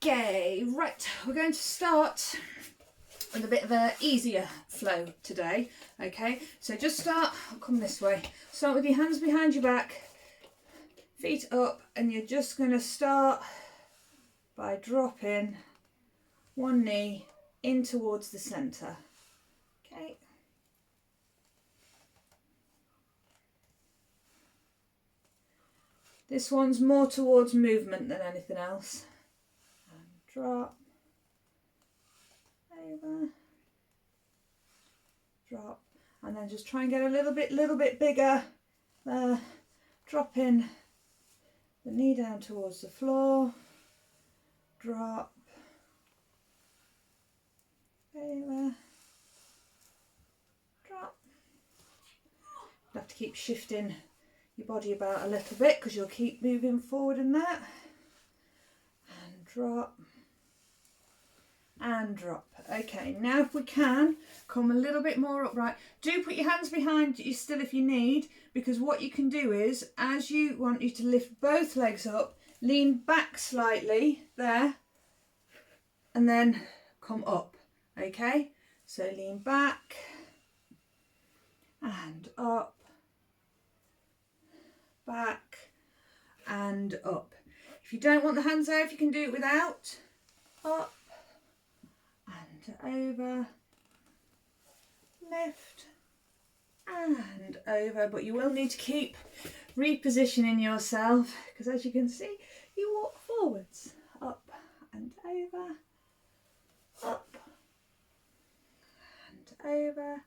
Okay, right, we're going to start with a bit of an easier flow today. Okay, so just start, I'll come this way, start with your hands behind your back, feet up, and you're just going to start by dropping one knee in towards the centre. Okay. This one's more towards movement than anything else. And drop, over, drop, and then just try and get a little bit bigger there. Dropping the knee down towards the floor, drop, over, drop. You have to keep shifting your body about a little bit because you'll keep moving forward in that. And drop, and drop. Okay, now if we can, come a little bit more upright. Do put your hands behind you still if you need, because what you can do is, as you want you to lift both legs up, lean back slightly there, and then come up. Okay, so lean back and up, back and up. If you don't want the hands there, if you can do it without, up and over, lift and over, but you will need to keep repositioning yourself because, as you can see, you walk forwards, up and over, up and over,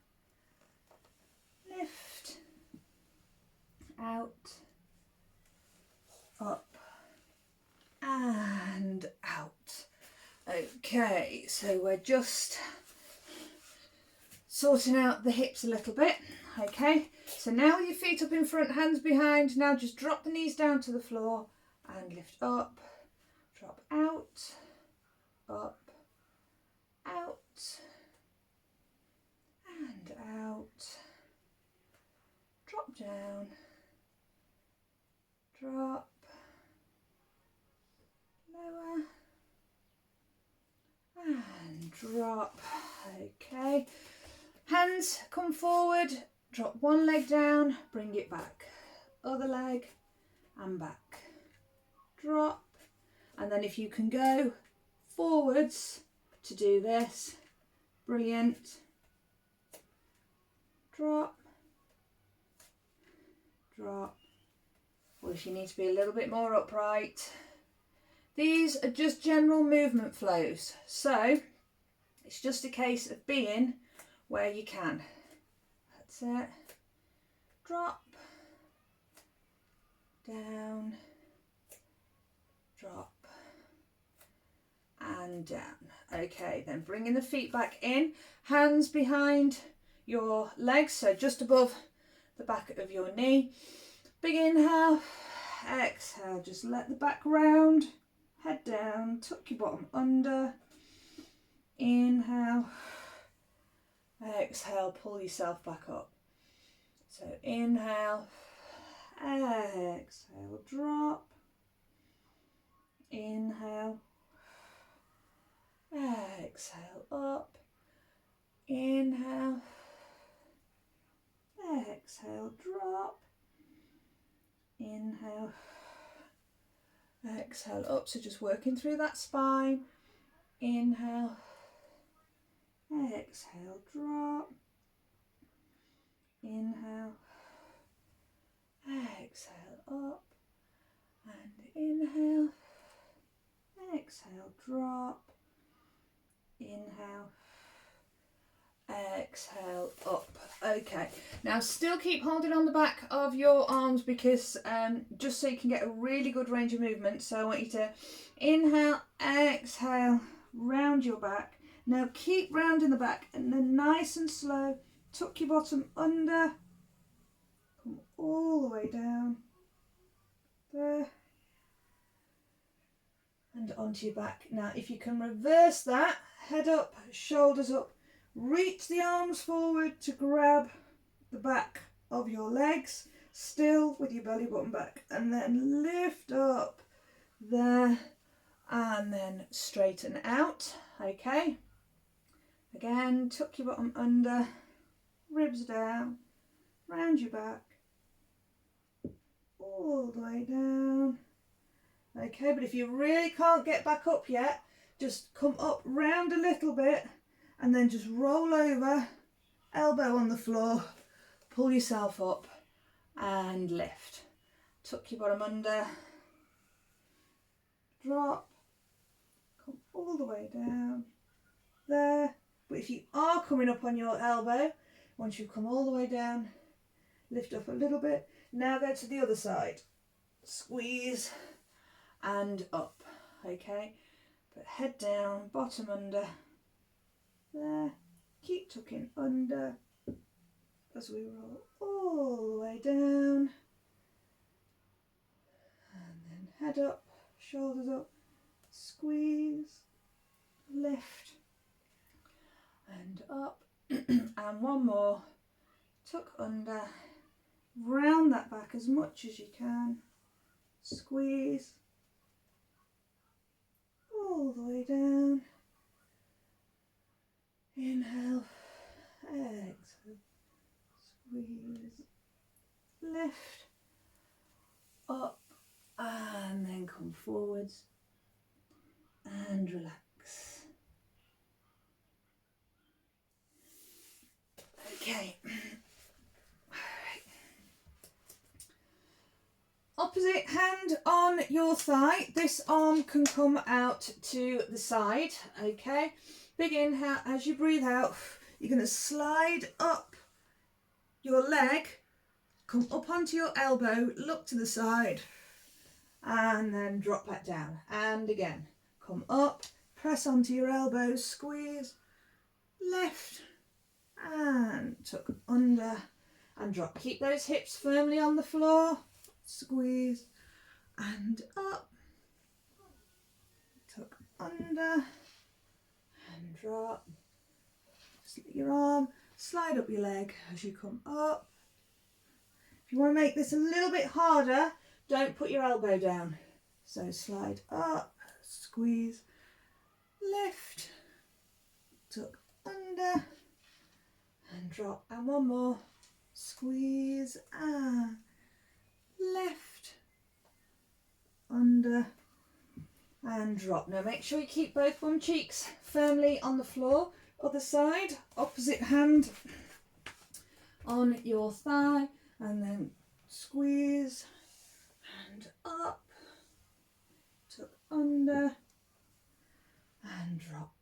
lift, out, up and out. Okay, so we're just sorting out the hips a little bit. Okay, so now with your feet up in front, hands behind, now just drop the knees down to the floor and lift up, drop out, up, out, and out, drop down, drop, lower, and drop. Okay, hands come forward, drop one leg down, bring it back, other leg and back, drop, and then if you can go forwards to do this, brilliant, drop, drop, or if you need to be a little bit more upright. These are just general movement flows, so it's just a case of being where you can. That's it. Drop, down, drop, and down. Okay, then bringing the feet back in, hands behind your legs, so just above the back of your knee. Big inhale, exhale, just let the back round, head down, tuck your bottom under, inhale, exhale, pull yourself back up. So inhale, exhale, drop, inhale, exhale, up, inhale, exhale, drop, inhale, exhale, up. So just working through that spine. Inhale, exhale, drop, inhale, exhale, up, and inhale, exhale, drop, inhale, exhale, up. Okay, now still keep holding on the back of your arms because just so you can get a really good range of movement. So I want you to inhale, exhale, round your back. Now keep rounding the back and then nice and slow, tuck your bottom under, come all the way down, there, and onto your back. Now if you can reverse that, head up, shoulders up, reach the arms forward to grab the back of your legs, still with your belly button back, and then lift up there, and then straighten out. Okay, again, tuck your bottom under, ribs down, round your back, all the way down. Okay, but if you really can't get back up yet, just come up round a little bit and then just roll over, elbow on the floor, pull yourself up and lift. Tuck your bottom under, drop, come all the way down there. But if you are coming up on your elbow, once you've come all the way down, lift up a little bit. Now go to the other side, squeeze and up. Okay, but head down, bottom under, there, keep tucking under as we roll all the way down, and then head up, shoulders up, squeeze, lift and up. And one more, tuck under, round that back as much as you can, squeeze all the way down, inhale, exhale, squeeze, lift, up, and then come forwards and relax. Okay. Opposite hand on your thigh. This arm can come out to the side. Okay. Big inhale. As you breathe out, you're going to slide up your leg, come up onto your elbow, look to the side, and then drop back down. And again, come up, press onto your elbow, squeeze, lift, and tuck under and drop. Keep those hips firmly on the floor, squeeze and up, tuck under and drop. Just let your arm slide up your leg as you come up. If you want to make this a little bit harder, don't put your elbow down. So slide up, squeeze, lift, tuck under and drop. And one more, squeeze and lift, under and drop. Now make sure you keep both bum cheeks firmly on the floor. Other side, opposite hand on your thigh, and then squeeze and up, tuck under and drop,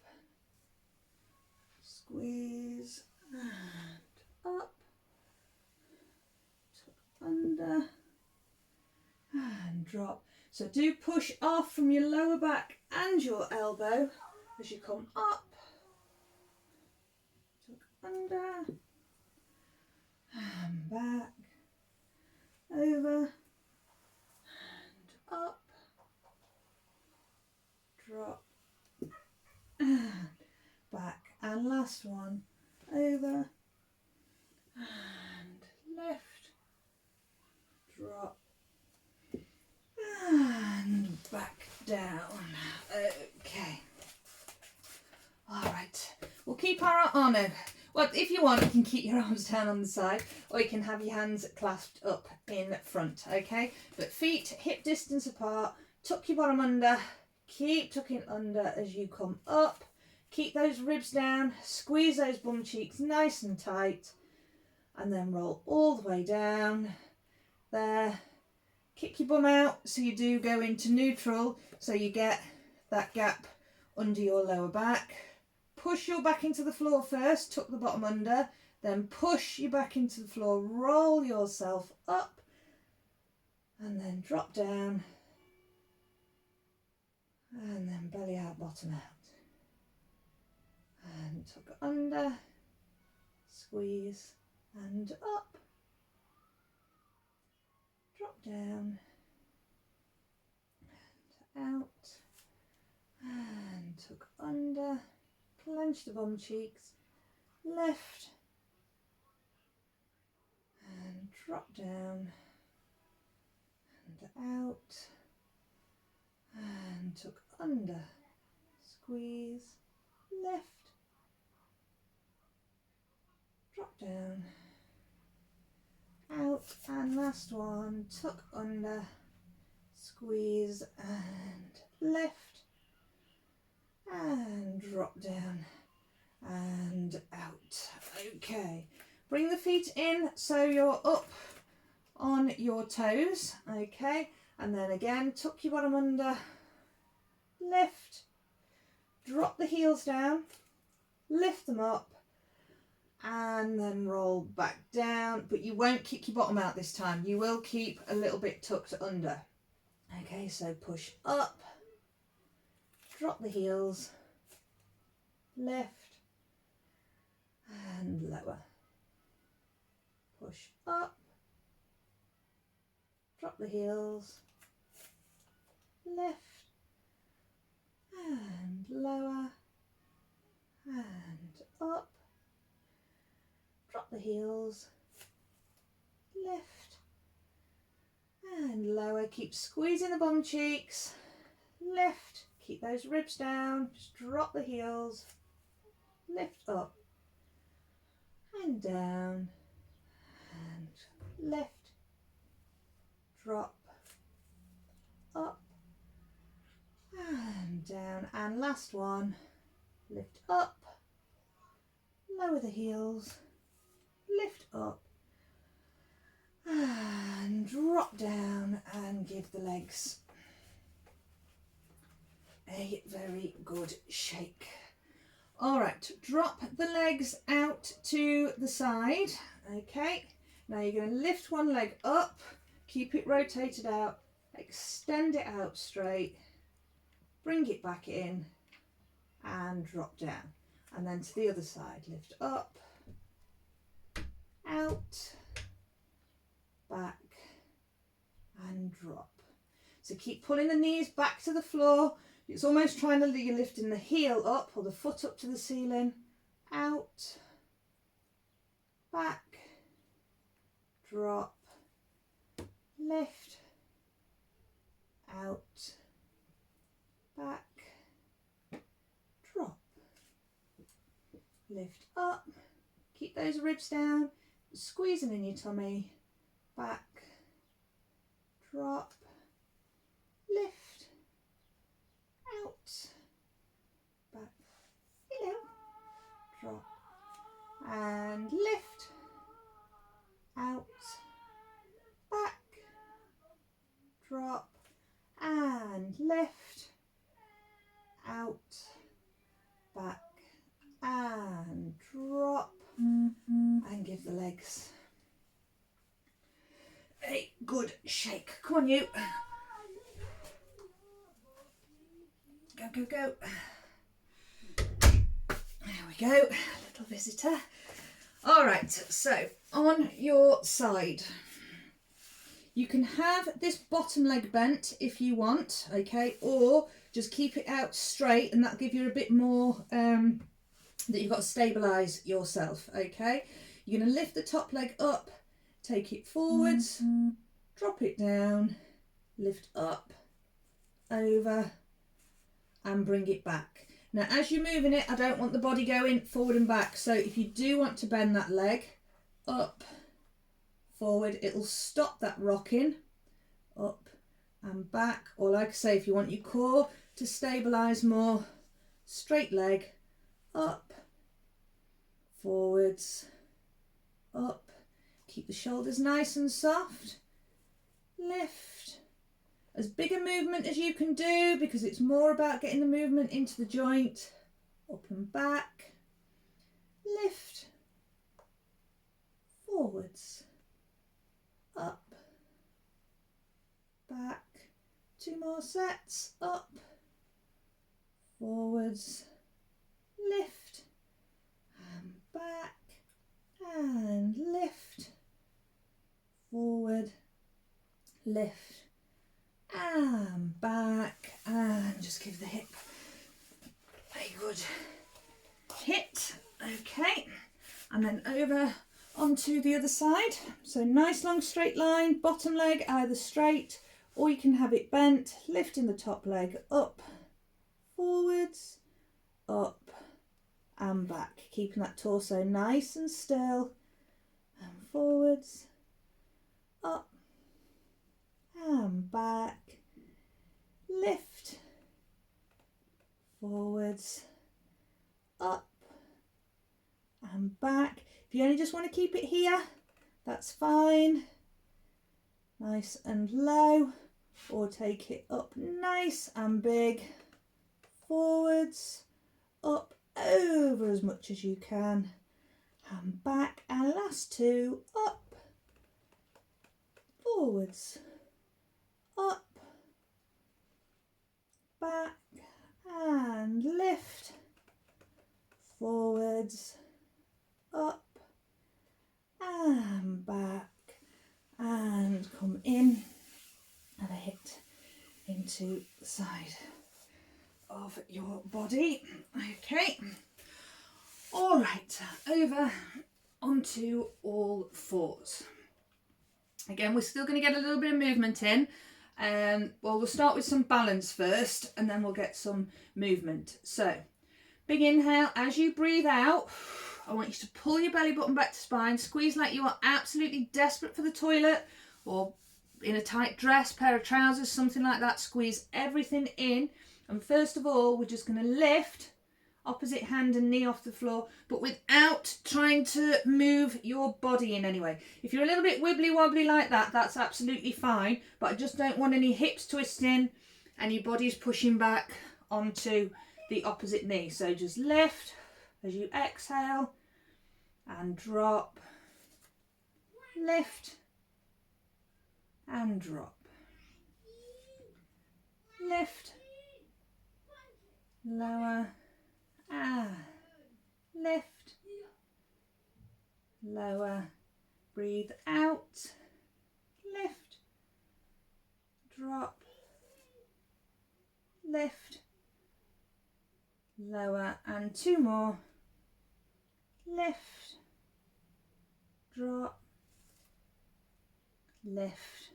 squeeze and up, tuck under and drop. So do push off from your lower back and your elbow as you come up, tuck under and back, over and up, drop and back, and last one, over and lift, drop and back down. Okay, all right, we'll keep our arm over. Well, if you want, you can keep your arms down on the side, or you can have your hands clasped up in front, okay? But feet hip distance apart, tuck your bottom under, keep tucking under as you come up, keep those ribs down, squeeze those bum cheeks nice and tight, and then roll all the way down, there. Kick your bum out so you do go into neutral, so you get that gap under your lower back. Push your back into the floor first, tuck the bottom under, then push your back into the floor, roll yourself up, and then drop down, and then belly out, bottom out. And tuck under, squeeze, and up, drop down, and out, and tuck under, clench the bum cheeks, lift and drop down and out and and tuck under, squeeze, lift, drop down, out, and last one, tuck under, squeeze and lift, and drop down and out. Okay, bring the feet in so you're up on your toes, okay, and then again tuck your bottom under, lift, drop the heels down, lift them up, and then roll back down, but you won't kick your bottom out this time, you will keep a little bit tucked under. Okay, so push up, drop the heels, lift and lower, push up, drop the heels, lift and lower and up, drop the heels, lift and lower, keep squeezing the bum cheeks, lift, keep those ribs down, just drop the heels, lift up and down and lift, drop, up and down, and last one, lift up, lower the heels, lift up and drop down, and give the legs a very good shake. All right, drop the legs out to the side. Okay, now you're going to lift one leg up, keep it rotated out, extend it out straight, bring it back in and drop down, and then to the other side, lift up, out, back and drop. So keep pulling the knees back to the floor. It's almost trying to, you're lifting the heel up or the foot up to the ceiling, out, back, drop, lift, out, back, drop, lift up, keep those ribs down, squeezing in your tummy, back, drop, lift, out, back, hello, drop, and lift, out, back, drop, and lift, out, back, and drop, and give the legs a good shake. Come on, you. Go, go, go. There we go, little visitor. All right, so on your side, you can have this bottom leg bent if you want, okay, or just keep it out straight, and that'll give you a bit more that you've got to stabilise yourself, okay. You're going to lift the top leg up, take it forwards, drop it down, lift up, over, and bring it back. Now as you're moving it, I don't want the body going forward and back, so if you do want to bend that leg up, forward, it'll stop that rocking, up and back, or like I say, if you want your core to stabilise more, straight leg, up, forwards, up, keep the shoulders nice and soft, lift, as big a movement as you can do because it's more about getting the movement into the joint, up and back, lift, forwards, up, back, 2 more sets, up, forwards, lift, and back, and lift, forward, lift, and back, and just give the hip a good hit. Okay, and then over onto the other side. So nice long straight line, bottom leg either straight or you can have it bent, lifting the top leg up, forwards, up and back, keeping that torso nice and still, and forwards, up and back, lift, forwards, up and back. If you only just want to keep it here, that's fine, nice and low, or take it up nice and big, forwards, up, over as much as you can, and back, and last two, up, forwards, up, back, and lift, forwards, up, and back, and come in, and a hit into the side of your body. Okay, all right, over onto all fours. Again, we're still going to get a little bit of movement in. Well, we'll start with some balance first, and then we'll get some movement. So big inhale. As you breathe out, I want you to pull your belly button back to spine, squeeze like you are absolutely desperate for the toilet, or in a tight dress, pair of trousers, something like that. Squeeze everything in, and first of all, we're just going to lift opposite hand and knee off the floor, but without trying to move your body in any way. If you're a little bit wibbly wobbly like that, that's absolutely fine, but I just don't want any hips twisting and your body's pushing back onto the opposite knee. So just lift as you exhale and drop, lift and drop, lift, lower, lift, lower, breathe out, lift, drop, lift, lower, and two more, lift, drop, lift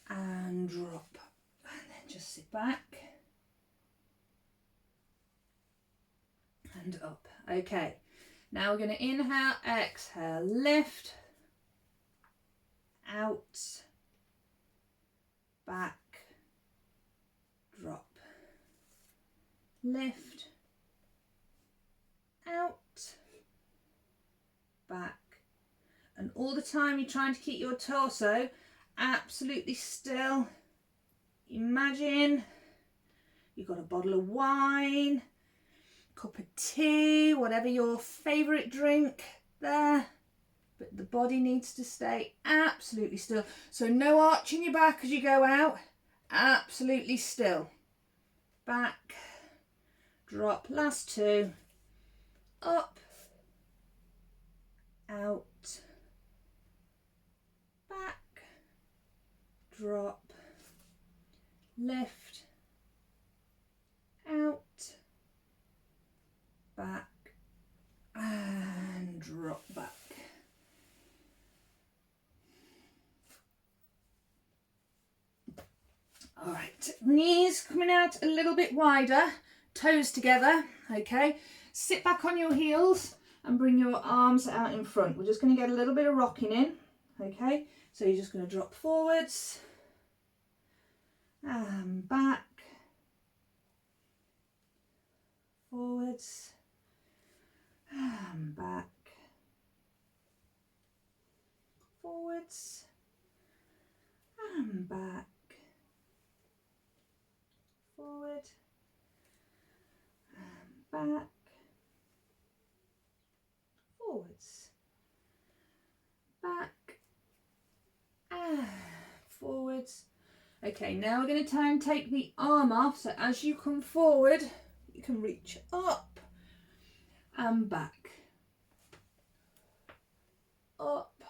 and drop, and then just sit back and up. Okay, now we're going to inhale, exhale, lift, out, back, drop, lift, out, back, and all the time you're trying to keep your torso absolutely still. Imagine you've got a bottle of wine, cup of tea, whatever your favourite drink there, but the body needs to stay absolutely still. So no arching your back as you go out, absolutely still. Back, drop, last two, up, out, back, drop, lift, out, back and drop back. All right, knees coming out a little bit wider, toes together, okay? Sit back on your heels and bring your arms out in front. We're just going to get a little bit of rocking in, okay? So you're just going to drop forwards and back, forwards and back, forwards and back, forward and back, forwards, back and forwards. Okay, now we're going to try and take the arm off, so as you come forward you can reach up and back, up.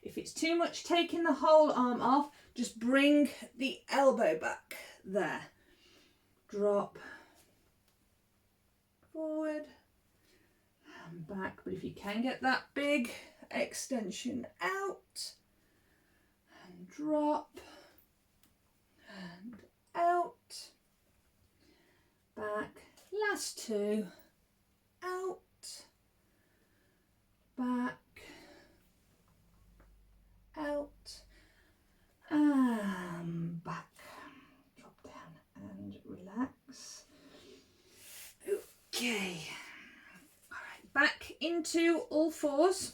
If it's too much taking the whole arm off, just bring the elbow back there, drop, forward and back. But if you can get that big extension out and drop last two, out, back, out, and back. Drop down and relax. Okay. All right, back into all fours.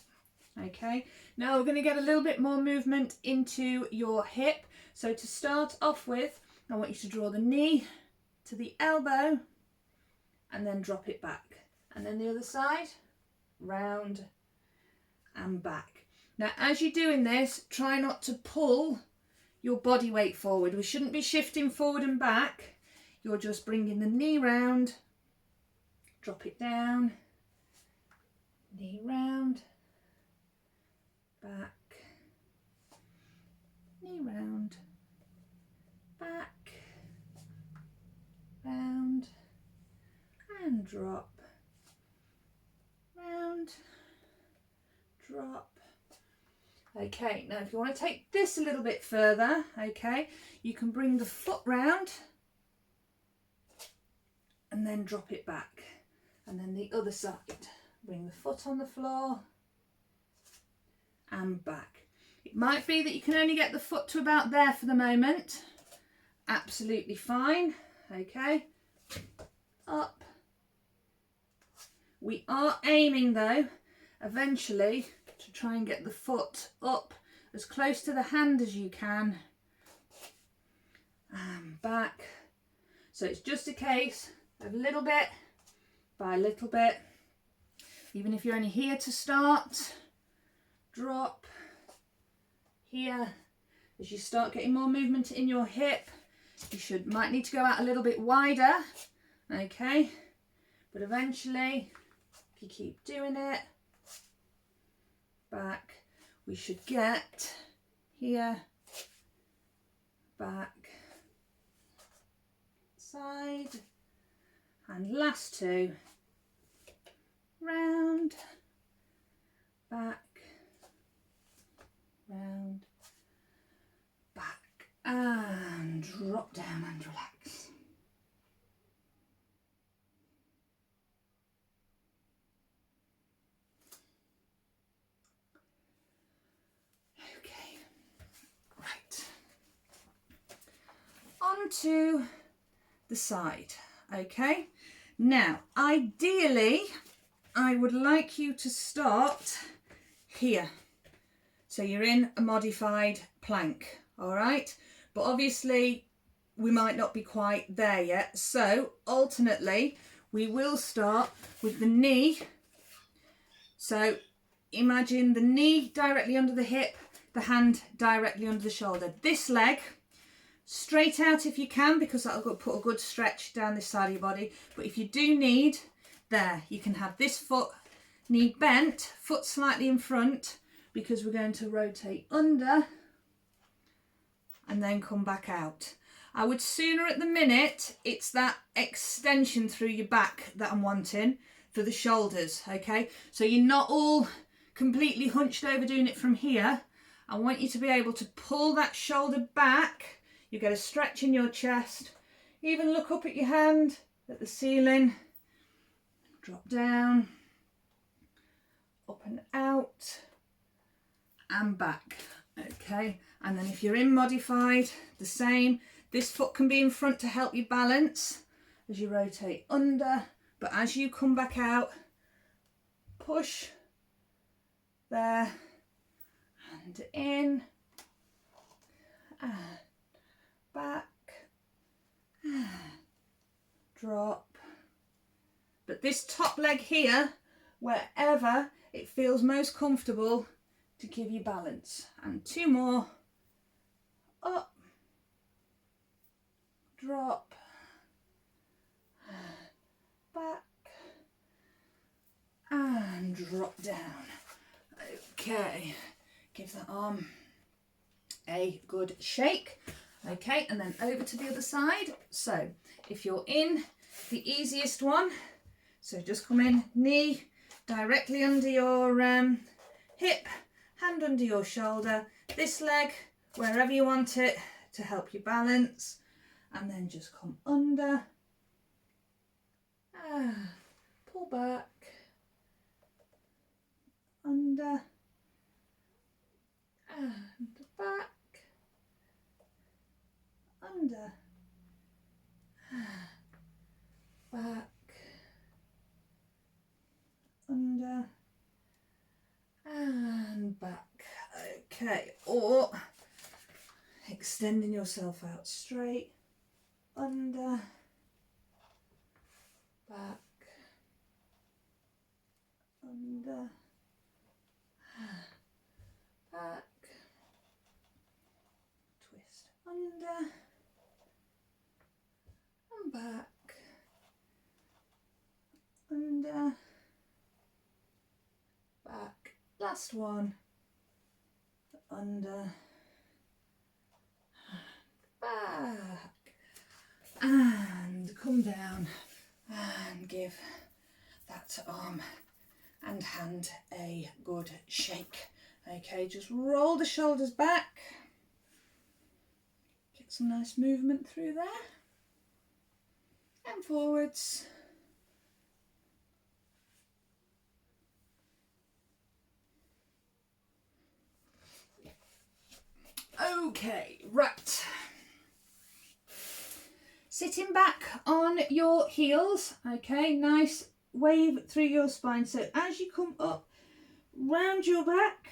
Okay, now we're going to get a little bit more movement into your hip. So to start off with, I want you to draw the knee to the elbow and then drop it back. And then the other side, round and back. Now, as you're doing this, try not to pull your body weight forward. We shouldn't be shifting forward and back. You're just bringing the knee round, drop it down, knee round, back, knee round, back, round, and drop, round, drop. Okay, now if you want to take this a little bit further, okay, you can bring the foot round and then drop it back. And then the other side, bring the foot on the floor and back. It might be that you can only get the foot to about there for the moment. Absolutely fine. Okay, up. We are aiming though, eventually, to try and get the foot up as close to the hand as you can and back. So it's just a case of little bit by little bit. Even if you're only here to start, drop here. As you start getting more movement in your hip, you might need to go out a little bit wider, okay, but eventually if you keep doing it, back, we should get here, back, side, and last two, round, back, round, back, and drop down and relax. Okay, right, onto the side. Okay, now ideally I would like you to start here, so you're in a modified plank, all right, but obviously we might not be quite there yet, so alternately we will start with the knee. So imagine the knee directly under the hip, the hand directly under the shoulder. This leg straight out if you can, because that'll put a good stretch down this side of your body. But if you do need, there, you can have this foot, knee bent, foot slightly in front, because we're going to rotate under and then come back out. I would sooner at the minute, it's that extension through your back that I'm wanting for the shoulders, okay? So you're not all completely hunched over doing it from here. I want you to be able to pull that shoulder back. You get a stretch in your chest, even look up at your hand, at the ceiling, drop down, up and out, and back, okay? And then if you're in modified, the same. This foot can be in front to help you balance as you rotate under, but as you come back out, push there, and in, and back, drop. But this top leg here, wherever it feels most comfortable to give you balance. And two more, up, drop, back, and drop down. Okay, give that arm a good shake. Okay, and then over to the other side. So if you're in the easiest one, so just come in, knee directly under your hip, hand under your shoulder, this leg wherever you want it to help you balance, and then just come under Pull back, under, and back, under, back, under, and back. Okay, or extending yourself out straight, under, back, under, back, twist, under, and back, under, back, last one, under, back, and come down and give that arm and hand a good shake. Okay, just roll the shoulders back, get some nice movement through there, and forwards. Okay, right. Sitting back on your heels, okay, nice wave through your spine. So as you come up, round your back,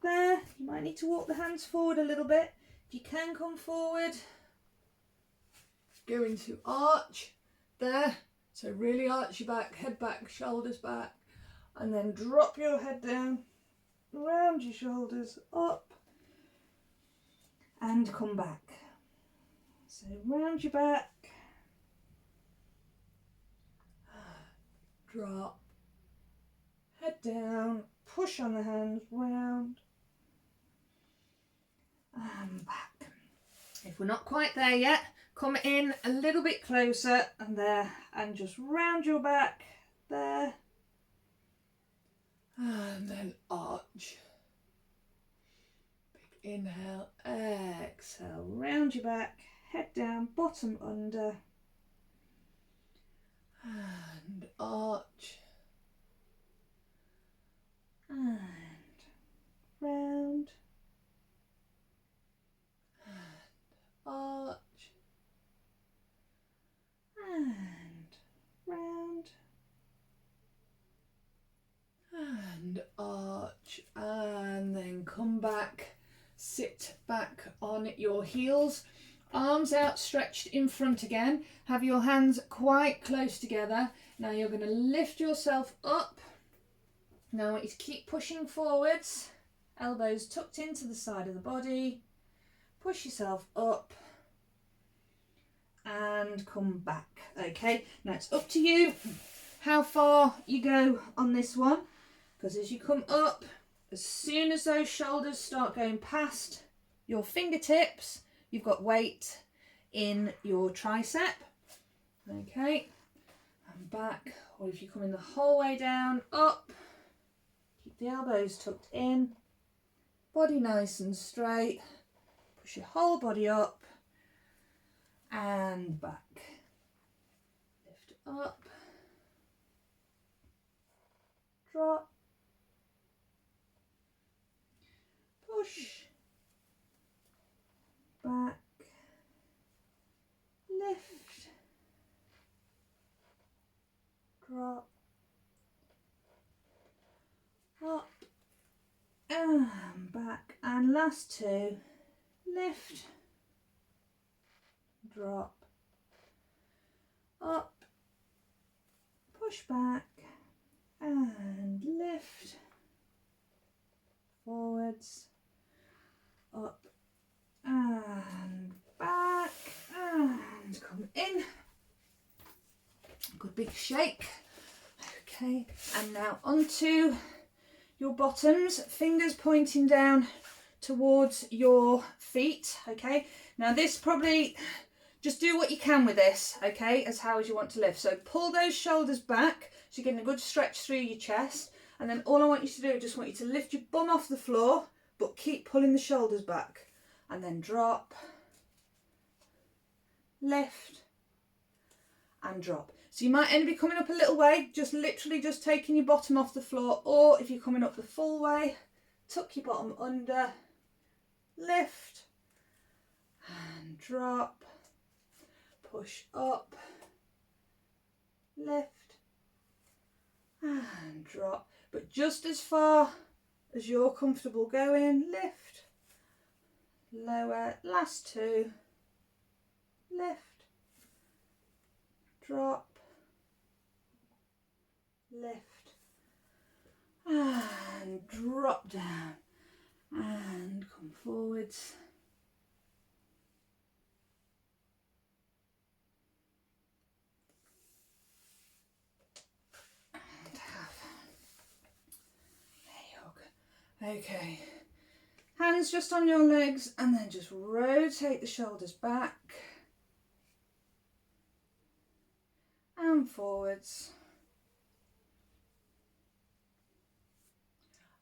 there, you might need to walk the hands forward a little bit. If you can come forward, go into arch, there. So really arch your back, head back, shoulders back, and then drop your head down, round your shoulders, up, and come back. So round your back, drop, head down, push on the hands, round, and back. If we're not quite there yet, come in a little bit closer and there, and just round your back, there, and then arch. Big inhale, exhale, round your back, head down, bottom under, and arch, and round, and arch, and round, and arch, and then come back, sit back on your heels, arms outstretched in front again, have your hands quite close together. Now you're going to lift yourself up. Now I want you to keep pushing forwards, elbows tucked into the side of the body, push yourself up and come back. Okay, now it's up to you how far you go on this one, because as you come up, as soon as those shoulders start going past your fingertips, you've got weight in your tricep. Okay, and back, or if you're coming the whole way down, up, keep the elbows tucked in, body nice and straight, push your whole body up and back, lift up, drop, push, back, lift, drop, up and back, and last two, lift, drop, up, push back and lift, forwards, up and back, and come in, good big shake. Okay, and now onto your bottoms, fingers pointing down towards your feet. Okay, now this probably, just do what you can with this, okay, as how as you want to lift. So pull those shoulders back so you're getting a good stretch through your chest, and then all I want you to do, I just want you to lift your bum off the floor but keep pulling the shoulders back, and then drop, lift and drop. So you might only be coming up a little way, just literally just taking your bottom off the floor, or if you're coming up the full way, tuck your bottom under, lift and drop, push up, lift and drop, but just as far as you're comfortable going. Lift, lower, last two, lift, drop, lift and drop down and come forwards. And have a hug. Okay, hands just on your legs and then just rotate the shoulders back and forwards.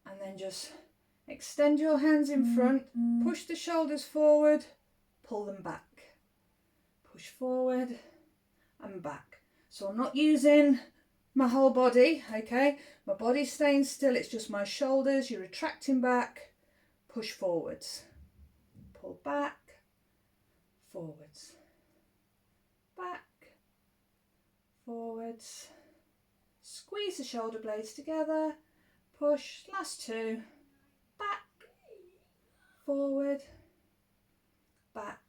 And then just extend your hands in front, push the shoulders forward, pull them back, push forward and back. So I'm not using my whole body, okay? My body's staying still, it's just my shoulders. You're retracting back, push forwards, pull back, forwards, back, forwards, squeeze the shoulder blades together, push, last two, back, forward, back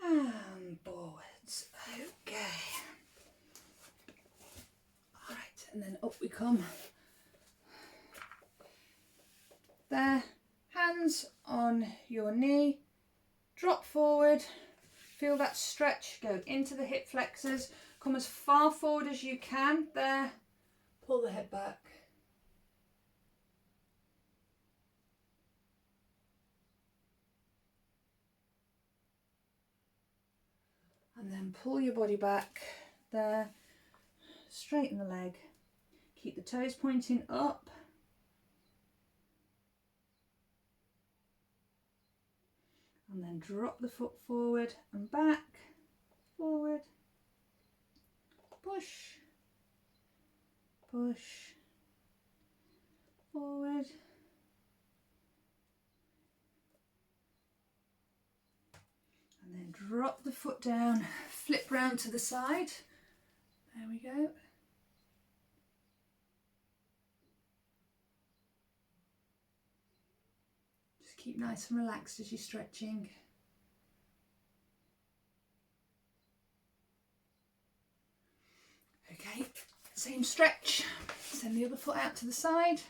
and forwards. Okay. All right, and then up we come. There, hands on your knee, drop forward, feel that stretch, go into the hip flexors, come as far forward as you can, there, pull the head back. And then pull your body back, there, straighten the leg, keep the toes pointing up. And then drop the foot forward and back, forward, push, push, forward, and then drop the foot down, flip round to the side, there we go. Just keep nice and relaxed as you're stretching. Okay, same stretch, send the other foot out to the side.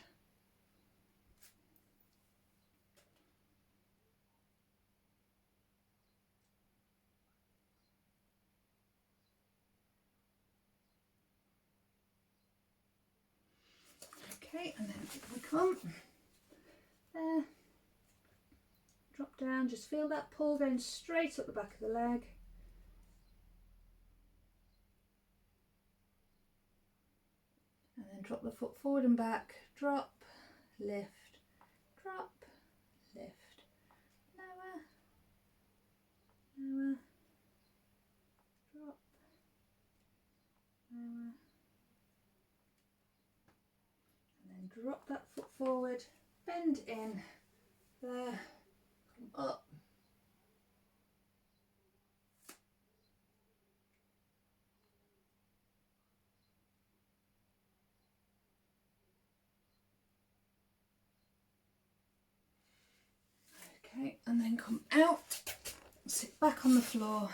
Okay, and then we come, there, drop down, just feel that pull going straight up the back of the leg. And then drop the foot forward and back, drop, lift, drop, lift, lower, lower, drop, lower, and then drop that foot forward, bend in, there, come up, okay, and then come out, sit back on the floor,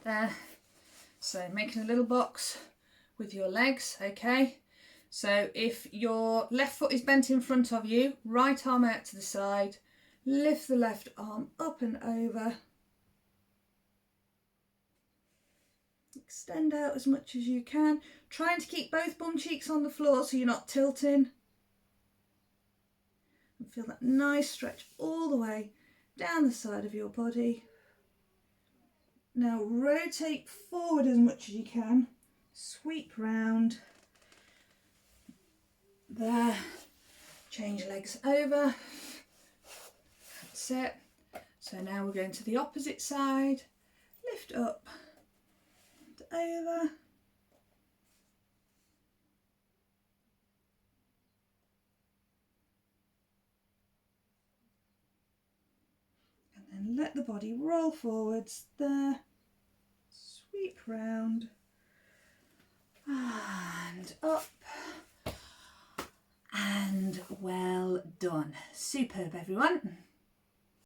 there. So making a little box with your legs, okay? So if your left foot is bent in front of you, right arm out to the side, lift the left arm up and over, extend out as much as you can, trying to keep both bum cheeks on the floor so you're not tilting. And feel that nice stretch all the way down the side of your body. Now rotate forward as much as you can, sweep round, there, change legs over, that's it. So now we're going to the opposite side, lift up, over. And then let the body roll forwards there. Sweep round and up. And well done. Superb, everyone.